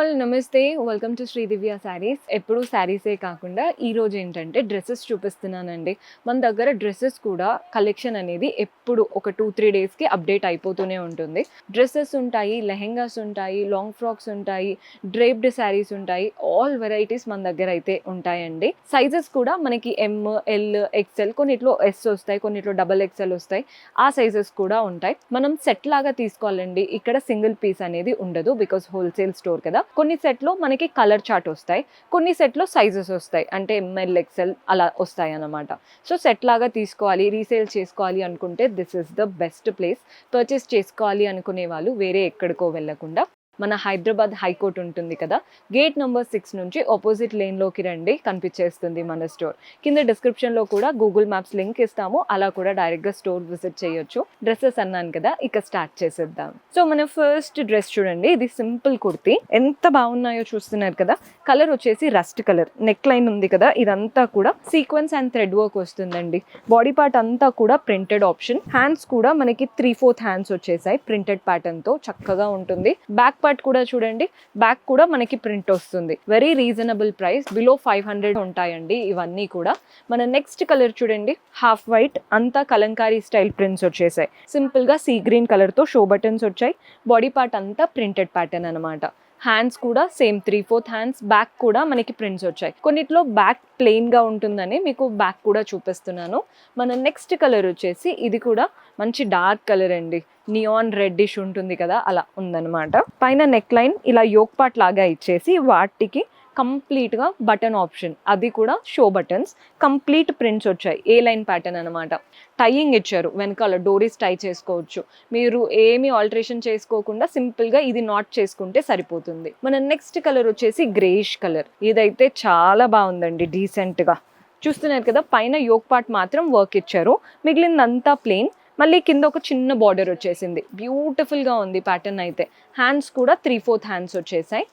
All నమస్తే, welcome to Sridivya saris. ఎప్పుడు శారీసే కాకుండా ఈరోజు ఏంటంటే డ్రెస్సెస్ చూపిస్తున్నానండి. మన దగ్గర డ్రెస్సెస్ కూడా కలెక్షన్ అనేది ఎప్పుడు ఒక 2-3 డేస్కి అప్డేట్ అయిపోతూనే ఉంటుంది. డ్రెస్సెస్ ఉంటాయి, లెహెంగాస్ ఉంటాయి, లాంగ్ ఫ్రాక్స్ ఉంటాయి, డ్రేప్డ్ శారీస్ ఉంటాయి, ఆల్ వెరైటీస్ మన దగ్గర అయితే ఉంటాయండి. సైజెస్ కూడా మనకి ఎమ్, ఎల్, ఎక్స్ఎల్, కొన్నిట్లో ఎస్ వస్తాయి, కొన్నిట్లో XXL వస్తాయి. ఆ సైజెస్ కూడా ఉంటాయి. మనం సెట్ లాగా తీసుకోవాలండి. ఇక్కడ సింగిల్ పీస్ అనేది ఉండదు, బికాస్ హోల్సేల్ స్టోర్ కదా. కొన్ని సెట్లో మనకి కలర్ చార్ట్ వస్తాయి, కొన్ని సెట్లో సైజెస్ వస్తాయి, అంటే ఎంఎల్, ఎక్స్ఎల్ అలా వస్తాయి అన్నమాట. సో సెట్ లాగా తీసుకోవాలి, రీసేల్ చేసుకోవాలి అనుకుంటే this is the best place. Purchase చేసుకోవాలి అనుకునే వాళ్ళు వేరే ఎక్కడికో వెళ్ళకుండా మన హైదరాబాద్ హైకోర్ట్ ఉంటుంది కదా, గేట్ నెంబర్ 6 నుంచి ఆపోజిట్ లేన్లోకి రండి, కనిపించేస్తుంది మన స్టోర్. కింద డిస్క్రిప్షన్లో కూడా గూగుల్ మ్యాప్స్ లింక్ ఇస్తాము, అలా కూడా డైరెక్ట్గా స్టోర్ విజిట్ చేయొచ్చు. డ్రెస్సెస్ అన్నాను కదా, ఇక స్టార్ట్ చేసేద్దాం. సో మన ఫస్ట్ డ్రెస్ చూడండి, ఇది సింపుల్ కుర్తీ. ఎంత బాగున్నాయో చూస్తున్నారు కదా. కలర్ వచ్చేసి రస్ట్ కలర్, నెక్ లైన్ ఉంది కదా, ఇదంతా కూడా సీక్వెన్స్ అండ్ థ్రెడ్ వర్క్ వస్తుందండి. బాడీ పార్ట్ అంతా కూడా ప్రింటెడ్ ఆప్షన్. హ్యాండ్స్ కూడా మనకి 3/4 హ్యాండ్స్ వచ్చేసాయి, ప్రింటెడ్ ప్యాటర్న్ తో చక్కగా ఉంటుంది. బ్యాక్ పార్ట్ కూడా చూడండి, బ్యాక్ కూడా మనకి ప్రింట్ వస్తుంది. వెరీ రీజనబుల్ ప్రైస్, బిలో 500 ఉంటాయండి ఇవన్నీ కూడా. మన నెక్స్ట్ కలర్ చూడండి, హాఫ్ వైట్, అంతా కలంకారీ స్టైల్ ప్రింట్స్ వచ్చేసాయి. సింపుల్ గా సీ గ్రీన్ కలర్ తో షో బటన్స్ వచ్చాయి. బాడీ పార్ట్ అంతా ప్రింటెడ్ ప్యాటర్న్ అనమాట. హ్యాండ్స్ కూడా సేమ్ 3/4 హ్యాండ్స్. బ్యాక్ కూడా మనకి ప్రింట్స్ వచ్చాయి. కొన్నిట్లో బ్యాక్ ప్లెయిన్ గా ఉంటుందని మీకు బ్యాక్ కూడా చూపిస్తున్నాను. మన నెక్స్ట్ కలర్ వచ్చేసి ఇది కూడా మంచి డార్క్ కలర్ అండి, నియాన్ రెడ్డిష్ ఉంటుంది కదా, అలా ఉందన్నమాట. పైన నెక్ లైన్ ఇలా యోక్ పార్ట్ లాగా ఇచ్చేసి వాటికి కంప్లీట్గా బటన్ ఆప్షన్, అది కూడా షో బటన్స్, కంప్లీట్ ప్రింట్స్ వచ్చాయి. ఏ లైన్ ప్యాటర్న్ అనమాట. టైయింగ్ ఇచ్చారు, వెనకాల డోరీస్ టై చేసుకోవచ్చు. మీరు ఏమీ ఆల్టరేషన్ చేసుకోకుండా సింపుల్గా ఇది నాట్ చేసుకుంటే సరిపోతుంది. మన నెక్స్ట్ కలర్ వచ్చేసి గ్రేష్ కలర్. ఇదైతే చాలా బాగుందండి, డీసెంట్గా చూస్తున్నారు కదా. పైన యోక్ పార్ట్ మాత్రం వర్క్ ఇచ్చారు, మిగిలిందంతా ప్లెయిన్. మళ్ళీ కింద ఒక చిన్న బార్డర్ వచ్చేసింది, బ్యూటిఫుల్గా ఉంది ప్యాటర్న్ అయితే. హ్యాండ్స్ కూడా 3/4 హ్యాండ్స్ వచ్చేసాయి.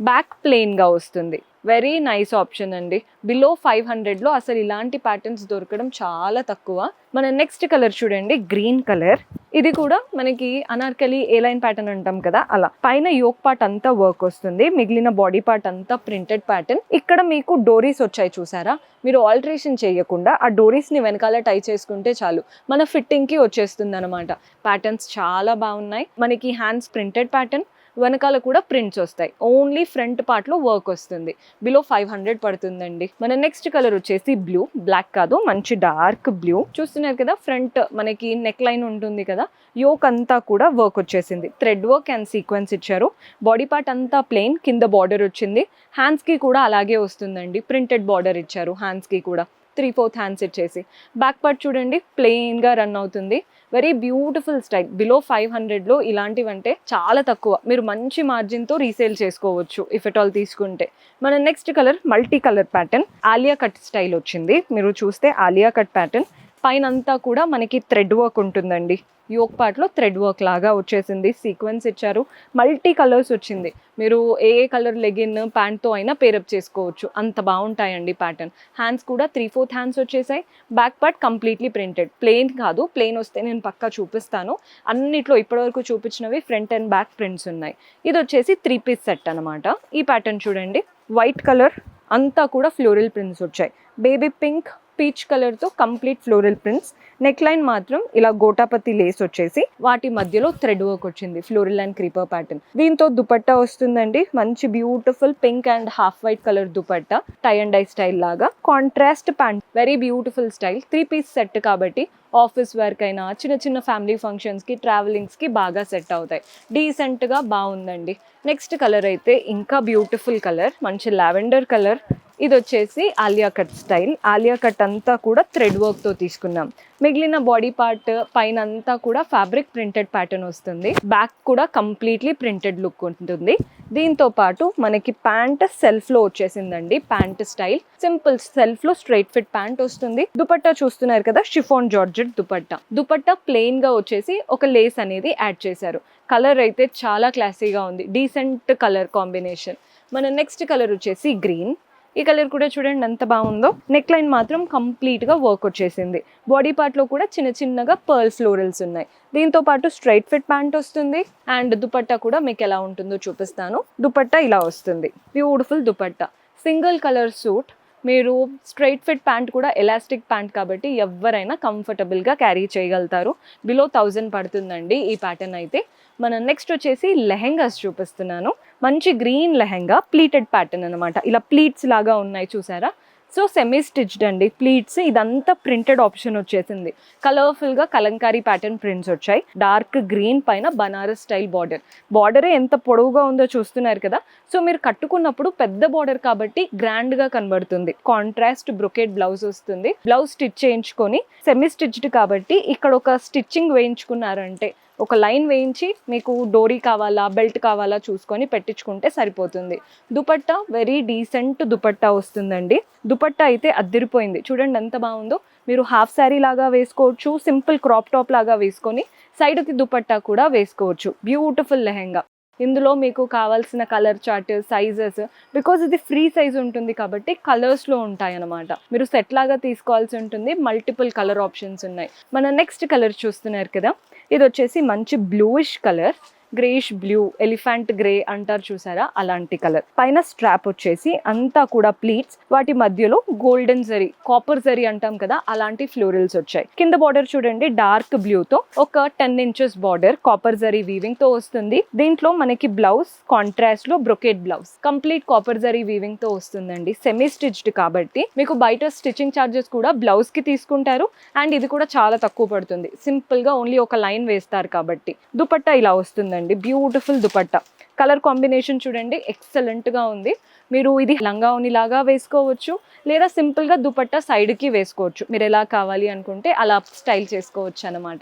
బ్యాక్ ప్లెయిన్గా వస్తుంది. వెరీ నైస్ ఆప్షన్ అండి. బిలో 500లో అసలు ఇలాంటి ప్యాటర్న్స్ దొరకడం చాలా తక్కువ. మన నెక్స్ట్ కలర్ చూడండి, గ్రీన్ కలర్. ఇది కూడా మనకి అనార్కలి ఏ లైన్ ప్యాటర్న్ అంటాం కదా, అలా. పైన యోక్ పార్ట్ అంతా వర్క్ వస్తుంది, మిగిలిన బాడీ పార్ట్ అంతా ప్రింటెడ్ ప్యాటర్న్. ఇక్కడ మీకు డోరీస్ వచ్చాయి చూసారా, మీరు ఆల్టరేషన్ చేయకుండా ఆ డోరీస్ని వెనకాల టై చేసుకుంటే చాలు, మన ఫిట్టింగ్కి వచ్చేస్తుంది అనమాట. ప్యాటర్న్స్ చాలా బాగున్నాయి. మనకి హ్యాండ్స్ ప్రింటెడ్ ప్యాటర్న్, వెనకాల కూడా ప్రింట్స్ వస్తాయి. ఓన్లీ ఫ్రంట్ పార్ట్ లో వర్క్ వస్తుంది. బిలో 500 పడుతుందండి. మన నెక్స్ట్ కలర్ వచ్చేసి బ్లూ, బ్లాక్ కాదు, మంచి డార్క్ బ్లూ. చూస్తున్నారు కదా, ఫ్రంట్ మనకి నెక్ లైన్ ఉంటుంది కదా, యోక్ అంతా కూడా వర్క్ వచ్చేసింది. థ్రెడ్ వర్క్ అండ్ సీక్వెన్స్ ఇచ్చారు. బాడీ పార్ట్ అంతా ప్లెయిన్, కింద బార్డర్ వచ్చింది. హ్యాండ్స్ కి కూడా అలాగే వస్తుందండి, ప్రింటెడ్ బార్డర్ ఇచ్చారు హ్యాండ్స్ కి కూడా. 3/4 హ్యాండ్స్ ఇచ్చేసి. బ్యాక్ పార్ట్ చూడండి, ప్లెయిన్ గా రన్ అవుతుంది. Very beautiful style. బిలో 500లో ఇలాంటివంటే చాలా తక్కువ. మీరు మంచి మార్జిన్తో రీసేల్ చేసుకోవచ్చు ఇఫ్ ఎట్ ఆల్ తీసుకుంటే. మన next colour multi colour pattern, Alia cut style వచ్చింది. మీరు చూస్తే ఆలియా కట్ ప్యాటర్న్. పైన అంతా కూడా మనకి థ్రెడ్ వర్క్ ఉంటుందండి. యోక్ పార్ట్లో థ్రెడ్ వర్క్ లాగా వచ్చేసింది, సీక్వెన్స్ ఇచ్చారు. మల్టీ కలర్స్ వచ్చింది. మీరు ఏ కలర్ లెగిన్ ప్యాంట్తో అయినా పేరప్ చేసుకోవచ్చు, అంత బాగుంటాయండి ప్యాటర్న్. హ్యాండ్స్ కూడా 3/4 హ్యాండ్స్ వచ్చేసాయి. Back part completely printed, plain కాదు. ప్లెయిన్ వస్తే నేను పక్కా చూపిస్తాను. అన్నిట్లో ఇప్పటివరకు చూపించినవి ఫ్రంట్ అండ్ బ్యాక్ ప్రింట్స్ ఉన్నాయి. ఇది వచ్చేసి 3 పీస్ సెట్ అనమాట. ఈ ప్యాటర్న్ చూడండి, వైట్ కలర్, అంతా కూడా ఫ్లోరల్ ప్రింట్స్ వచ్చాయి. బేబీ పింక్, పీచ్ కలర్తో complete floral prints. Neck line మాత్రం ఇలా గోటాపతి లేస్ వచ్చేసి వాటి మధ్యలో థ్రెడ్ వర్క్ వచ్చింది, ఫ్లోరల్ అండ్ క్రీపర్ ప్యాటర్న్. దీంతో దుపట్టా వస్తుందండి, మంచి beautiful pink and half white colour dupatta, tie and dye style లాగా. Contrast pant, very beautiful style. 3 piece set కాబట్టి ఆఫీస్ వర్క్ అయినా, చిన్న చిన్న ఫ్యామిలీ ఫంక్షన్స్కి, ట్రావెలింగ్స్కి బాగా సెట్ అవుతాయి. డీసెంట్గా బాగుందండి. నెక్స్ట్ కలర్ అయితే ఇంకా బ్యూటిఫుల్ కలర్, మంచి లావెండర్ కలర్. ఇది వచ్చేసి Alia cut style. Alia cut అంతా కూడా థ్రెడ్ వర్క్తో తీసుకున్నాం. మిగిలిన బాడీ పార్ట్ పైన అంతా కూడా ఫ్యాబ్రిక్ ప్రింటెడ్ ప్యాటర్న్ వస్తుంది. బ్యాక్ కూడా కంప్లీట్లీ ప్రింటెడ్ లుక్ ఉంటుంది. దీంతో పాటు మనకి ప్యాంట్ సెల్ఫ్లో వచ్చేసిందండి, ప్యాంట్ స్టైల్. సింపుల్ సెల్ఫ్లో స్ట్రైట్ ఫిట్ ప్యాంట్ వస్తుంది. దుపట్టా చూస్తున్నారు కదా, షిఫాన్ జార్జెట్ దుపట్టా. దుపట్టా ప్లెయిన్గా వచ్చేసి ఒక లేస్ అనేది యాడ్ చేశారు. కలర్ అయితే చాలా క్లాసీగా ఉంది, డీసెంట్ కలర్ కాంబినేషన్. మన నెక్స్ట్ కలర్ వచ్చేసి గ్రీన్. ఈ కలర్ కూడా చూడండి ఎంత బాగుందో. నెక్ లైన్ మాత్రం కంప్లీట్ గా వర్క్ వచ్చేసింది. బాడీ పార్ట్ లో కూడా చిన్న చిన్నగా పర్ల్ ఫ్లోరల్స్ ఉన్నాయి. దీంతో పాటు స్ట్రైట్ ఫిట్ ప్యాంట్ వస్తుంది. అండ్ దుపట్టా కూడా మీకు ఎలా ఉంటుందో చూపిస్తాను. దుపట్టా ఇలా వస్తుంది, beautiful dupatta, single colour suit. మీరు స్ట్రైట్ ఫిట్ ప్యాంట్ కూడా ఎలాస్టిక్ ప్యాంట్ కాబట్టి ఎవరైనా కంఫర్టబుల్గా క్యారీ చేయగలుగుతారు. బిలో 1000 పడుతుందండి ఈ ప్యాటర్న్ అయితే. మనం నెక్స్ట్ వచ్చేసి లెహెంగాస్ చూపిస్తున్నాను. మంచి గ్రీన్ లెహెంగా, ప్లీటెడ్ ప్యాటర్న్ అనమాట. ఇలా ప్లీట్స్ లాగా ఉన్నాయి చూసారా. సో సెమీ స్టిచ్డ్ అండి ప్లీట్స్. ఇదంతా ప్రింటెడ్ ఆప్షన్ వచ్చేసింది. కలర్ఫుల్గా కలంకారీ ప్యాటర్న్ ప్రింట్స్ వచ్చాయి. డార్క్ గ్రీన్ పైన బనారస్ స్టైల్ బార్డర్. బార్డరే ఎంత పొడవుగా ఉందో చూస్తున్నారు కదా. సో మీరు కట్టుకున్నప్పుడు పెద్ద బార్డర్ కాబట్టి గ్రాండ్గా కనబడుతుంది. కాంట్రాస్ట్ బ్రొకెట్ బ్లౌజ్ వస్తుంది. బ్లౌజ్ స్టిచ్ చేయించుకొని సెమీ స్టిచ్డ్ కాబట్టి ఇక్కడ ఒక స్టిచ్చింగ్ వేయించుకున్నారంటే, ఒక లైన్ వేయించి మీకు డోరీ కావాలా బెల్ట్ కావాలా చూసుకొని పెట్టించుకుంటే సరిపోతుంది. దుపట్టా వెరీ డీసెంట్ దుపట్టా వస్తుందండి. దుపట్టా అయితే అద్దిరిపోయింది. చూడండి ఎంత బాగుందో. మీరు హాఫ్ శారీ లాగా వేసుకోవచ్చు, సింపుల్ క్రాప్ టాప్ లాగా వేసుకొని సైడ్కి దుపట్టా కూడా వేసుకోవచ్చు. బ్యూటిఫుల్ లెహెంగా. ఇందులో మీకు కావాల్సిన కలర్ చార్ట్, సైజెస్, బికాజ్ ఇది ఫ్రీ సైజ్ ఉంటుంది కాబట్టి కలర్స్లో ఉంటాయి అన్నమాట. మీరు సెట్ లాగా తీసుకోవాల్సి ఉంటుంది. మల్టిపుల్ కలర్ ఆప్షన్స్ ఉన్నాయి. మన నెక్స్ట్ కలర్ చూస్తున్నారు కదా, ఇది వచ్చేసి మంచి bluish colour, greyish blue, elephant grey అంటారు చూసారా, అలాంటి కలర్. పైన స్ట్రాప్ వచ్చేసి అంతా కూడా ప్లీట్స్, వాటి మధ్యలో గోల్డెన్ జరీ, కాపర్ జరీ అంటాం కదా, అలాంటి ఫ్లోరల్స్ వచ్చాయి. కింద బార్డర్ చూడండి డార్క్ బ్లూ తో ఒక 10 inches border copper zari weaving తో వస్తుంది. దీంట్లో మనకి బ్లౌజ్ కాంట్రాస్ట్ లో brocade blouse, complete copper zari weaving తో వస్తుందండి. సెమీ స్టిచ్డ్ కాబట్టి మీకు బయట స్టిచ్చింగ్ చార్జెస్ కూడా బ్లౌజ్ కి తీసుకుంటారు. అండ్ ఇది కూడా చాలా తక్కువ పడుతుంది. సింపుల్ గా ఓన్లీ ఒక లైన్ వేస్తారు కాబట్టి. దుపట్టా ఇలా వస్తుందండి. బ్యూటిఫుల్ దుపట్టా. కలర్ కాంబినేషన్ చూడండి ఎక్సలెంట్ గా ఉంది. మీరు ఇది లంగావోని లాగా వేసుకోవచ్చు, లేదా సింపుల్ గా దుపట్టా సైడ్ కి వేసుకోవచ్చు. మీరు ఎలా కావాలి అనుకుంటే అలా స్టైల్ చేసుకోవచ్చు అనమాట.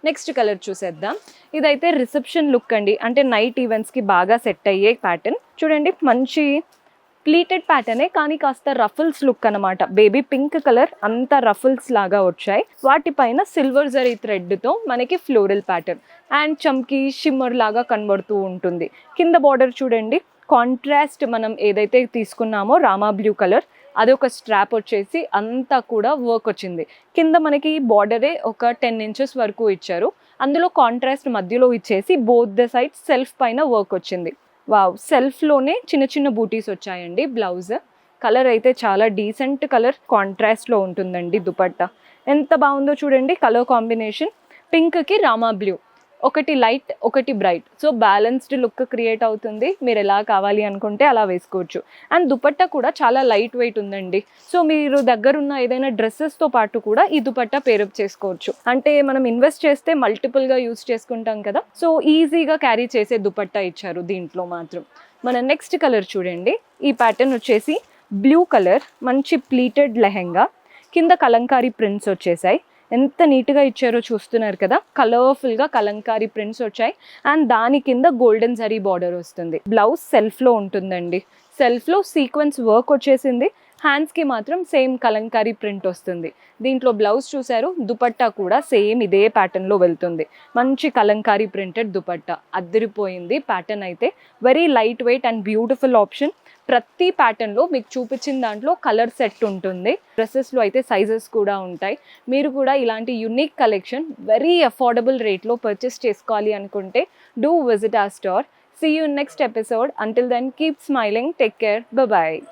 నెక్స్ట్ కలర్ చూసేద్దాం. ఇదైతే రిసెప్షన్ లుక్ అండి, అంటే నైట్ ఈవెంట్స్ కి బాగా సెట్ అయ్యే ప్యాటర్న్. చూడండి మంచి ప్లీటెడ్ ప్యాటర్నే కానీ కాస్త రఫుల్స్ లుక్ అనమాట. బేబీ పింక్ కలర్, అంతా రఫుల్స్ లాగా వచ్చాయి. వాటిపైన సిల్వర్ జరీ థ్రెడ్తో మనకి ఫ్లోరల్ ప్యాటర్న్ అండ్ చమ్కీ షిమ్మర్ లాగా కనబడుతూ ఉంటుంది. కింద బార్డర్ చూడండి కాంట్రాస్ట్, మనం ఏదైతే తీసుకున్నామో రామా బ్లూ కలర్, అదొక స్ట్రాప్ వచ్చేసి అంతా కూడా వర్క్ వచ్చింది. కింద మనకి బార్డరే ఒక 10 ఇంచెస్ వరకు ఇచ్చారు. అందులో కాంట్రాస్ట్ మధ్యలో ఇచ్చేసి బోత్ ద సైడ్ సెల్ఫ్ పైన వర్క్ వచ్చింది. వావ్, సెల్ఫ్లోనే చిన్న చిన్న బూటీస్ వచ్చాయండి. బ్లౌజ్ కలర్ అయితే చాలా డీసెంట్ కలర్, కాంట్రాస్ట్లో ఉంటుందండి. దుపట్టా ఎంత బాగుందో చూడండి. కలర్ కాంబినేషన్ పింక్కి రామా బ్లూ, ఒకటి లైట్ ఒకటి bright. So balanced look create అవుతుంది. మీరు ఎలా కావాలి అనుకుంటే అలా వేసుకోవచ్చు. అండ్ దుపట్టా కూడా చాలా లైట్ వెయిట్ ఉందండి. సో మీరు దగ్గరున్న ఏదైనా డ్రెస్సెస్తో పాటు కూడా ఈ దుపట్టా పేరప్ చేసుకోవచ్చు. అంటే మనం ఇన్వెస్ట్ చేస్తే మల్టిపుల్గా యూస్ చేసుకుంటాం కదా, సో ఈజీగా క్యారీ చేసే దుపట్టా ఇచ్చారు దీంట్లో మాత్రం. మన నెక్స్ట్ కలర్ చూడండి. ఈ ప్యాటర్న్ వచ్చేసి బ్లూ కలర్, మంచి ప్లీటెడ్ లెహెంగా, కింద కలంకారీ ప్రింట్స్ వచ్చేసాయి. ఎంత నీట్గా ఇచ్చారో చూస్తున్నారు కదా. కలర్ఫుల్గా కలంకారీ ప్రింట్స్ వచ్చాయి. అండ్ దాని కింద గోల్డెన్ జరీ బార్డర్ వస్తుంది. బ్లౌజ్ సెల్ఫ్లో ఉంటుందండి. సెల్ఫ్లో సీక్వెన్స్ వర్క్ వచ్చేసింది. హ్యాండ్స్కి మాత్రం సేమ్ కలంకారీ ప్రింట్ వస్తుంది. దీంట్లో బ్లౌజ్ చూసారు, దుపట్టా కూడా సేమ్ ఇదే ప్యాటర్న్లో వెళ్తుంది. మంచి కలంకారీ ప్రింటెడ్ దుపట్టా, అద్దరిపోయింది ప్యాటర్న్ అయితే. Very light weight and beautiful option. ప్రతి ప్యాటర్న్లో మీకు చూపించిన దాంట్లో కలర్ సెట్ ఉంటుంది. డ్రెస్సెస్లో అయితే సైజెస్ కూడా ఉంటాయి. మీరు కూడా ఇలాంటి యునిక్ కలెక్షన్ వెరీ అఫోర్డబుల్ రేట్లో పర్చేస్ చేసుకోవాలి అనుకుంటే do visit our store. See you in next episode. Until then, keep smiling. Take care. Bye-bye.